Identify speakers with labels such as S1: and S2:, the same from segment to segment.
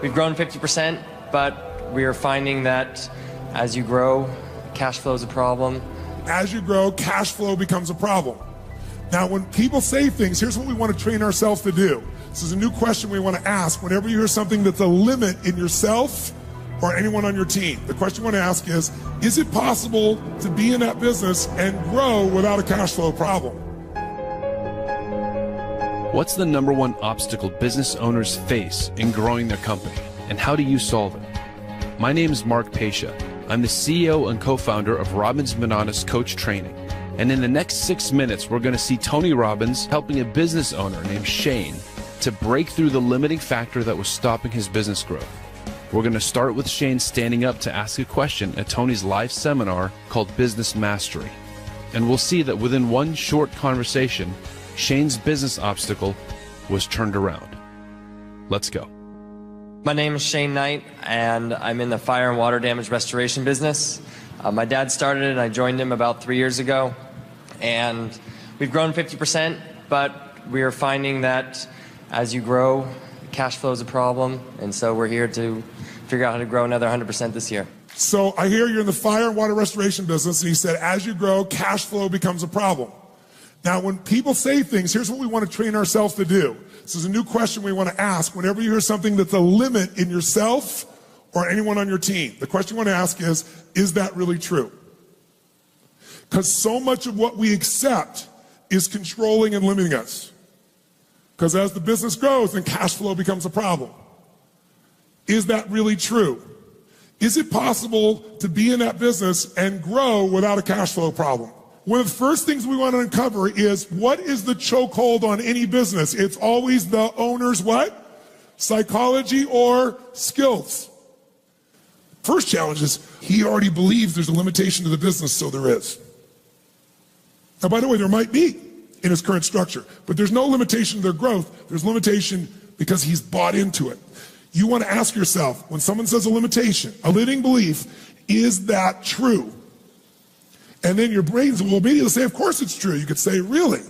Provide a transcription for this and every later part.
S1: We've grown 50%, but we are finding that as you grow, cash flow is a problem.
S2: As you grow, cash flow becomes a problem. Now, when people say things, here's what we want to train ourselves to do. This is a new question we want to ask whenever you hear something that's a limit in yourself or anyone on your team. The question you want to ask is it possible to be in that business and grow without a cash flow problem?
S3: What's the number one obstacle business owners face in growing their company, and how do you solve it? My name is Mark Pasha. I'm the CEO and co-founder of Robbins Coach Training. And in the next 6 minutes, we're going to see Tony Robbins helping a business owner named Shane to break through the limiting factor that was stopping his business growth. We're going to start with Shane standing up to ask a question at Tony's live seminar called Business Mastery. And we'll see that within one short conversation, Shane's business obstacle was turned around. Let's go.
S1: My name is Shane Knight, and I'm in the fire and water damage restoration business. My dad started it, and I joined him about 3 years ago. And we've grown 50%, but we are finding that as you grow, cash flow is a problem. And so we're here to figure out how to grow another 100% this year.
S2: So I hear you're in the fire and water restoration business, and he said, as you grow, cash flow becomes a problem. Now, when people say things, here's what we want to train ourselves to do. This is a new question we want to ask whenever you hear something that's a limit in yourself or anyone on your team. The question you want to ask is that really true? Because so much of what we accept is controlling and limiting us. Because as the business grows, then cash flow becomes a problem. Is that really true? Is it possible to be in that business and grow without a cash flow problem? One of the first things we want to uncover is what is the chokehold on any business? It's always the owner's what? Psychology or skills. First challenge is he already believes there's a limitation to the business, so there is. Now, by the way, there might be in his current structure, but there's no limitation to their growth. There's limitation because he's bought into it. You want to ask yourself, when someone says a limitation, a limiting belief, is that true? And then your brains will immediately say, of course it's true. You could say, really?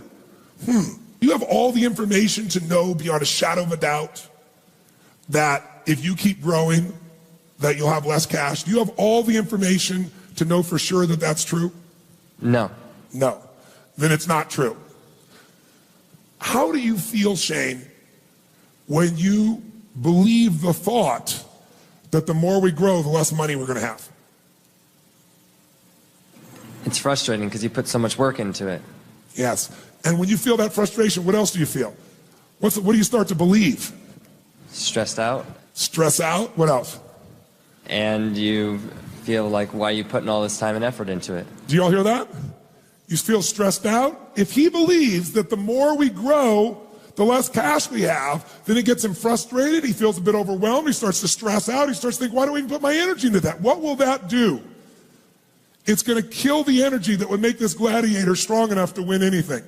S2: You have all the information to know beyond a shadow of a doubt that if you keep growing, that you'll have less cash. Do you have all the information to know for sure that that's true?
S1: No.
S2: No. Then it's not true. How do you feel, Shane, when you believe the thought that the more we grow, the less money we're going to have?
S1: It's frustrating because you put so much work into it.
S2: Yes. And when you feel that frustration, what else do you feel? What do you start to believe?
S1: Stressed out.
S2: Stress out? What else?
S1: And you feel like, why are you putting all this time and effort into it?
S2: Do you all hear that? You feel stressed out? If he believes that the more we grow, the less cash we have, then it gets him frustrated. He feels a bit overwhelmed. He starts to stress out. He starts to think, why do I even put my energy into that? What will that do? It's going to kill the energy that would make this gladiator strong enough to win anything.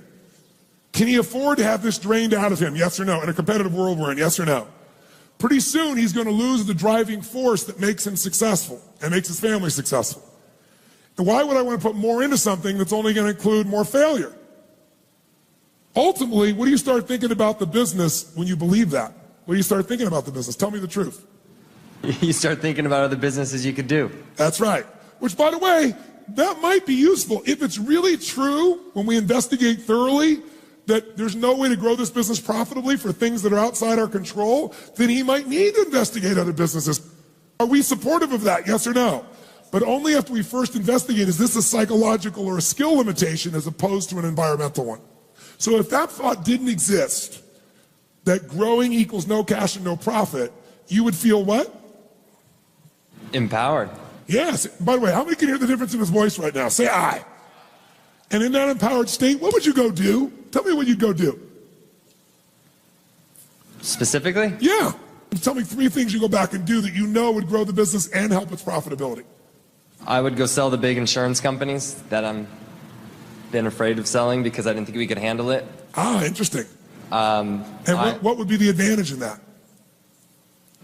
S2: Can he afford to have this drained out of him? Yes or no? In a competitive world we're in, yes or no? Pretty soon he's going to lose the driving force that makes him successful and makes his family successful. And why would I want to put more into something that's only going to include more failure? Ultimately, what do you start thinking about the business when you believe that? What do you start thinking about the business? Tell me the truth.
S1: You start thinking about other businesses you could do.
S2: That's right. Which, by the way, that might be useful. If it's really true, when we investigate thoroughly, that there's no way to grow this business profitably for things that are outside our control, then he might need to investigate other businesses. Are we supportive of that, yes or no? But only after we first investigate, is this a psychological or a skill limitation as opposed to an environmental one? So if that thought didn't exist, that growing equals no cash and no profit, you would feel what?
S1: Empowered.
S2: Yes. By the way, how many can hear the difference in his voice right now? Say aye. And in that empowered state, what would you go do? Tell me what you'd go do.
S1: Specifically?
S2: Yeah. Tell me 3 things you go back and do that you know would grow the business and help its profitability.
S1: I would go sell the big insurance companies that I'm been afraid of selling because I didn't think we could handle it.
S2: Ah, interesting. And what would be the advantage in that?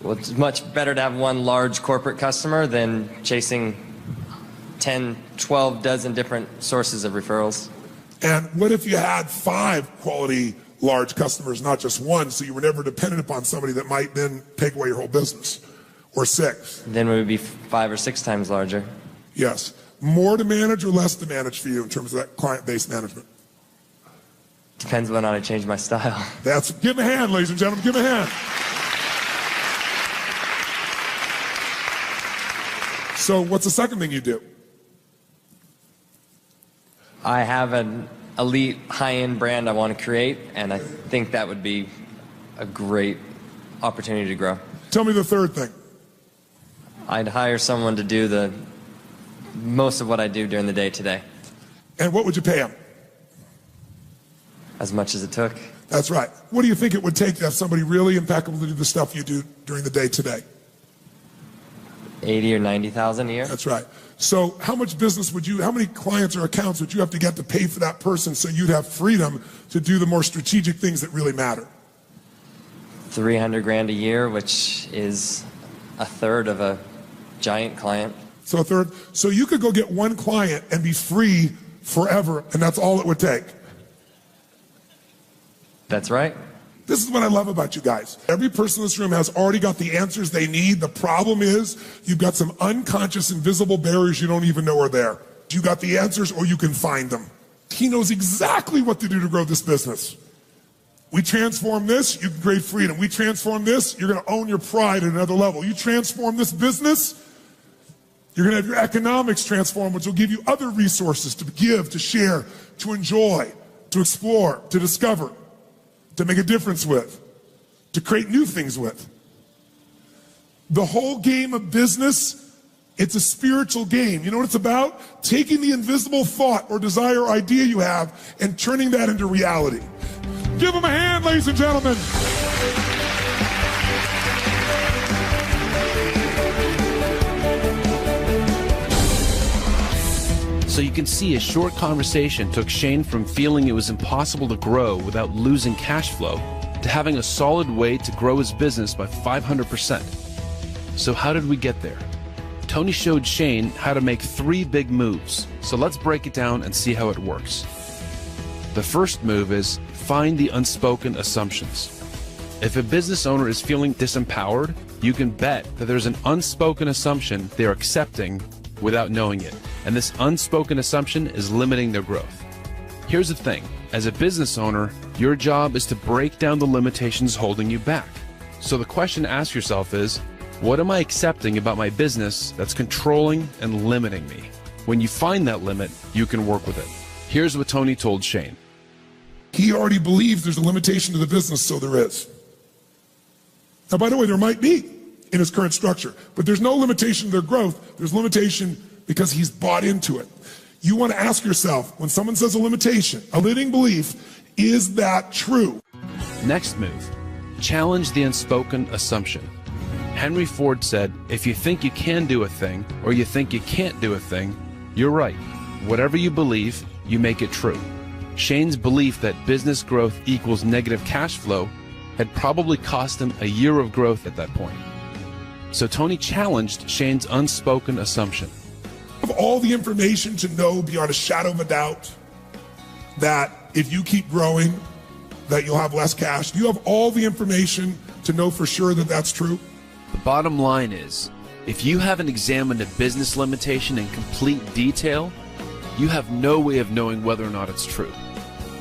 S1: Well, it's much better to have one large corporate customer than chasing 10, 12 dozen different sources of referrals.
S2: And what if you had 5 quality large customers, not just one, so you were never dependent upon somebody that might then take away your whole business, or 6.
S1: Then we would be 5 or 6 times larger.
S2: Yes. More to manage or less to manage for you in terms of that client-based management?
S1: Depends whether or not I change my style.
S2: Give him a hand, ladies and gentlemen, give him a hand. So what's the second thing you do?
S1: I have an elite high-end brand I want to create, and I think that would be a great opportunity to grow.
S2: Tell me the third thing.
S1: I'd hire someone to do most of what I do during the day today.
S2: And what would you pay him?
S1: As much as it took.
S2: That's right. What do you think it would take to have somebody really impeccable to do the stuff you do during the day today?
S1: 80 or 90,000 a year.
S2: That's right. So how much business how many clients or accounts would you have to get to pay for that person so you'd have freedom to do the more strategic things that really matter?
S1: 300 grand a year, which is a third of a giant client.
S2: So a third. So you could go get one client and be free forever, and that's all it would take.
S1: That's right.
S2: This is what I love about you guys. Every person in this room has already got the answers they need. The problem is you've got some unconscious, invisible barriers you don't even know are there. You got the answers or you can find them. He knows exactly what to do to grow this business. We transform this, you can create freedom. We transform this, you're going to own your pride at another level. You transform this business, you're going to have your economics transform, which will give you other resources to give, to share, to enjoy, to explore, to discover, to make a difference with, to create new things with. The whole game of business, it's a spiritual game. You know what it's about? Taking the invisible thought or desire or idea you have and turning that into reality. Give them a hand, ladies and gentlemen.
S3: So you can see a short conversation took Shane from feeling it was impossible to grow without losing cash flow to having a solid way to grow his business by 500%. So how did we get there? Tony showed Shane how to make 3 big moves. So let's break it down and see how it works. The first move is find the unspoken assumptions. If a business owner is feeling disempowered, you can bet that there's an unspoken assumption they're accepting without knowing it. And this unspoken assumption is limiting their growth. Here's the thing. As a business owner, your job is to break down the limitations holding you back. So the question to ask yourself is, what am I accepting about my business that's controlling and limiting me? When you find that limit, you can work with it. Here's what Tony told Shane.
S2: He already believes there's a limitation to the business, so there is. Now, by the way, there might be in his current structure, but there's no limitation to their growth. There's limitation because he's bought into it. You want to ask yourself, when someone says a limitation, a limiting belief, is that true?
S3: Next move, challenge the unspoken assumption. Henry Ford said, if you think you can do a thing or you think you can't do a thing, you're right. Whatever you believe, you make it true. Shane's belief that business growth equals negative cash flow had probably cost him a year of growth at that point. So Tony challenged Shane's unspoken assumption.
S2: Have all the information to know beyond a shadow of a doubt that if you keep growing, that you'll have less cash? Do you have all the information to know for sure that that's true?
S3: The bottom line is, if you haven't examined a business limitation in complete detail, you have no way of knowing whether or not it's true.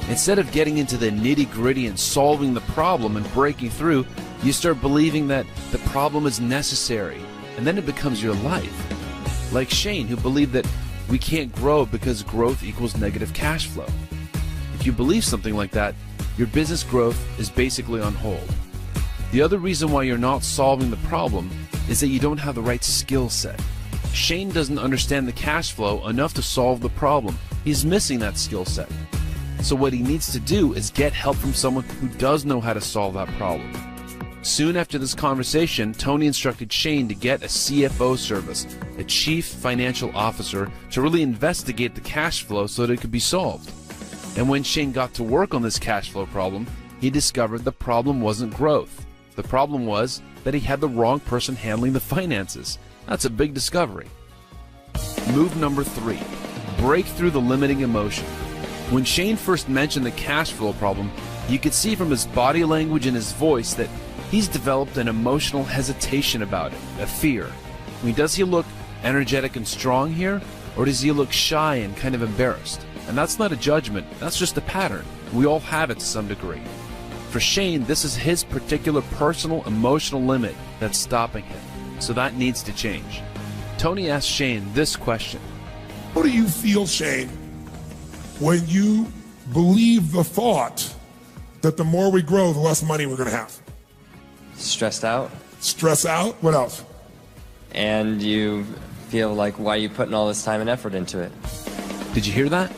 S3: Instead of getting into the nitty-gritty and solving the problem and breaking through, you start believing that the problem is necessary, and then it becomes your life. Like Shane, who believed that we can't grow because growth equals negative cash flow. If you believe something like that, your business growth is basically on hold. The other reason why you're not solving the problem is that you don't have the right skill set. Shane doesn't understand the cash flow enough to solve the problem. He's missing that skill set. So what he needs to do is get help from someone who does know how to solve that problem. Soon after this conversation, Tony instructed Shane to get a CFO service, a Chief Financial Officer, to really investigate the cash flow so that it could be solved. And when Shane got to work on this cash flow problem, he discovered the problem wasn't growth. The problem was that he had the wrong person handling the finances. That's a big discovery. Move number 3, break through the limiting emotion. When Shane first mentioned the cash flow problem, you could see from his body language and his voice that he's developed an emotional hesitation about it, a fear. I mean, does he look energetic and strong here, or does he look shy and kind of embarrassed? And that's not a judgment, that's just a pattern. We all have it to some degree. For Shane, this is his particular personal emotional limit that's stopping him, so that needs to change. Tony asked Shane this question.
S2: How do you feel, Shane, when you believe the thought that the more we grow, the less money we're going to have?
S1: Stressed out.
S2: Stress out? What else?
S1: And you feel like, why are you putting all this time and effort into it?
S3: Did you hear that?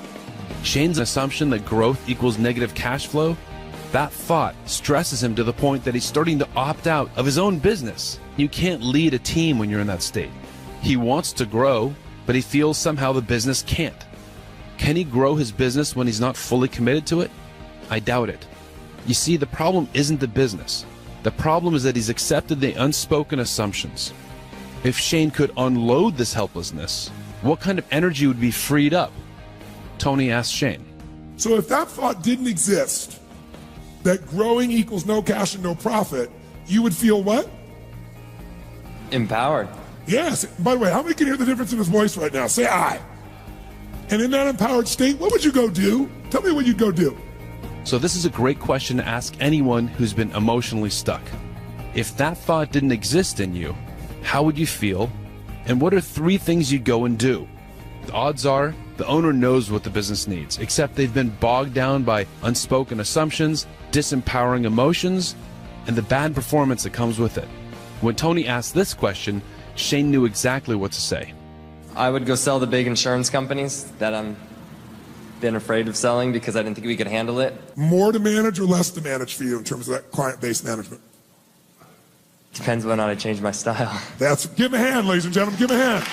S3: Shane's assumption that growth equals negative cash flow, that thought stresses him to the point that he's starting to opt out of his own business. You can't lead a team when you're in that state. He wants to grow, but he feels somehow the business can't. Can he grow his business when he's not fully committed to it? I doubt it. You see, the problem isn't the business. The problem is that he's accepted the unspoken assumptions. If Shane could unload this helplessness, what kind of energy would be freed up? Tony asked Shane.
S2: So if that thought didn't exist, that growing equals no cash and no profit, you would feel what?
S1: Empowered.
S2: Yes. By the way, how many can hear the difference in his voice right now? Say aye. And in that empowered state, what would you go do? Tell me what you'd go do.
S3: So this is a great question to ask anyone who's been emotionally stuck. If that thought didn't exist in you, how would you feel? And what are 3 things you'd go and do? The odds are the owner knows what the business needs, except they've been bogged down by unspoken assumptions, disempowering emotions, and the bad performance that comes with it. When Tony asked this question, Shane knew exactly what to say.
S1: I would go sell the big insurance companies that I'm been afraid of selling because I didn't think we could handle it.
S2: More to manage or less to manage for you in terms of that client-based management?
S1: Depends whether or not I change my style.
S2: Give him a hand, ladies and gentlemen, give him a hand.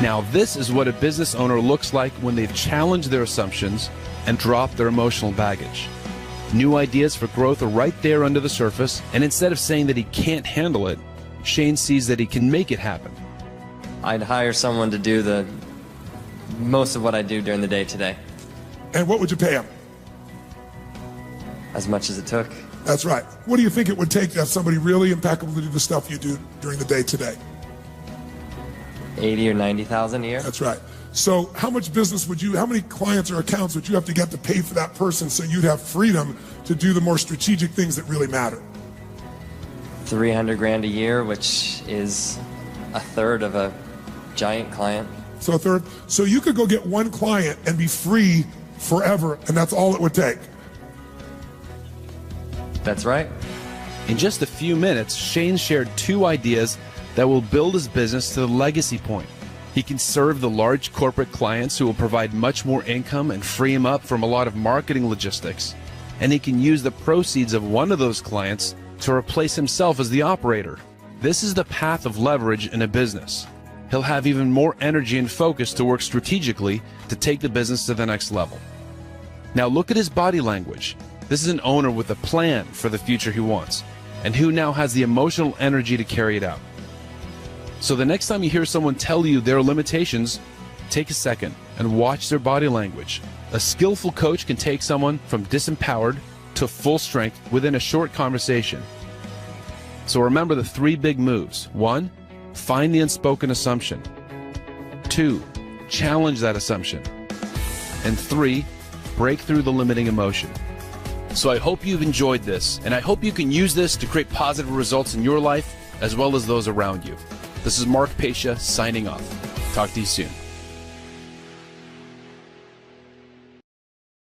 S3: Now, this is what a business owner looks like when they've challenged their assumptions and dropped their emotional baggage. New ideas for growth are right there under the surface, and instead of saying that he can't handle it, Shane sees that he can make it happen.
S1: I'd hire someone to do the most of what I do during the day today.
S2: And what would you pay him?
S1: As much as it took.
S2: That's right. What do you think it would take to have somebody really impeccable to do the stuff you do during the day today?
S1: 80 or 90,000 a year.
S2: That's right. So how much business would you, how many clients or accounts would you have to get to pay for that person so you'd have freedom to do the more strategic things that really matter?
S1: 300 grand a year, which is a third of a giant client.
S2: So a third. So you could go get one client and be free forever, and that's all it would take.
S1: That's right.
S3: In just a few minutes, Shane shared 2 ideas that will build his business to the legacy point. He can serve the large corporate clients who will provide much more income and free him up from a lot of marketing logistics. And he can use the proceeds of one of those clients to replace himself as the operator. This is the path of leverage in a business. He'll have even more energy and focus to work strategically to take the business to the next level. Now look at his body language. This is an owner with a plan for the future he wants, and who now has the emotional energy to carry it out. So the next time you hear someone tell you their limitations, take a second and watch their body language. A skillful coach can take someone from disempowered to full strength within a short conversation. So remember the 3 big moves. 1, find the unspoken assumption. 2, challenge that assumption. And 3, break through the limiting emotion. So I hope you've enjoyed this, and I hope you can use this to create positive results in your life as well as those around you. This is Mark Pescia signing off. Talk to you soon.